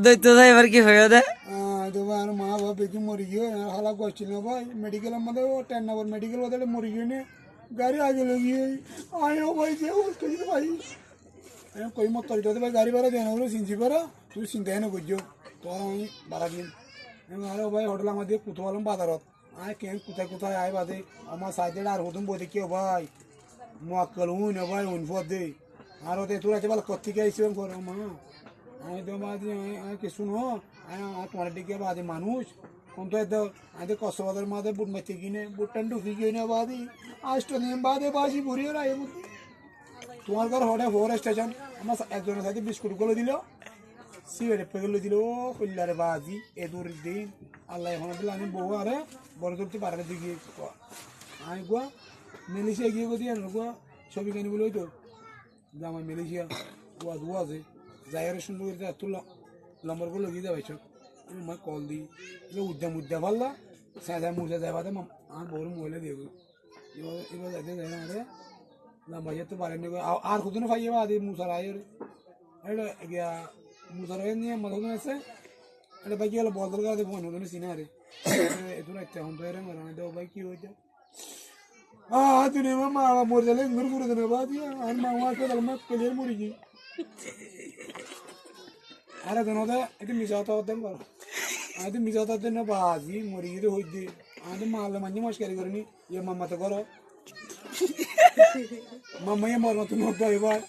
দৈত্য যাই এবার কি হয়ে দে আর মা বাবা বেশি মরি গিয়ে হালা করছিল না ভাই মেডিকেলের মধ্যে 10 নম্বর মেডিকেল ওদের মরি গিয়ে নে গাড়ি আগে লাগিয়ে আয়ো ভাই যে ভাই কই মত তরিতে ভাই গাড়ি ভাড়া দেন ওগুলো চিনছি পারা তুই চিন্তাই না করছো তোর আমি ভাড়া দিন আরো ভাই হোটেল আমাদের কুতোয়ালাম বাজারত আয় কেন কোথায় কোথায় আয় বাদে আমার সাইডে আর হতুম বই দেখিও ভাই মক্কল উন ভাই উন ফদ দে আর ওতে তোর আছে ভালো কত্তিকে আইসিলাম করো মা আমি তো বাদি কিছু নো তোমার দিকে বাদে মানুষ কোন তো আদে কসবাদের মাঝে বুট মাইতে কিনে বুটটান ঢুকি কিনে বাদি আষ্ট দিন বাদে বাসি ভরিয়ে রায় তোমার ঘর হঠাৎ 4 স্টেশন আমার একজনের সাথে বিস্কুটগুলো দিল সিগারেট পেগুলো দিল ও কল্যারে বাজি এ দূর দিন আল্লাহ এখন দিল আমি বউ আরে বড় ধরতে পারে দিকে আমি গোয়া মালয়েশিয়া গিয়ে গিয়ে গোয়া ছবি কানি বলে তো জামাই মালয়েশিয়া গোয়া ধোয়া আছে জায়গার সুন্দর করে এত লম্বরগুলো গিয়ে যাবে আমি মা কল দিই উদ্যা পারলা সাজা মুজা যায় বাদে আমার বউর মহিলা দিয়ে এবার যাইতে যায় না আরে লম্বা যেতে পারেন আর কোথাও পাইয়ে বা আদি মুসার আয়ের এটা গিয়া মুসার আয়ের নিয়ে মতো আছে এটা বাকি হলো বদল গাড়ি ফোন হলো চিনা রে এত রাখতে হন তো এরম দেও ভাই কি হইতে তুই মা মরে গেলে ঘুরে ঘুরে দেবে বা দিয়ে আর মা মাকে মা ক্লিয়ার মরি গিয়ে আরে দেন একটু মিশাতে হতেন করো আমি মিশাতে দেন না বাজি মরি গিয়ে হইতে আমি মারলে মাঝে মস্কারি করিনি ইয়ে মামাতে করো মামাই মর মতো নব্বই এবার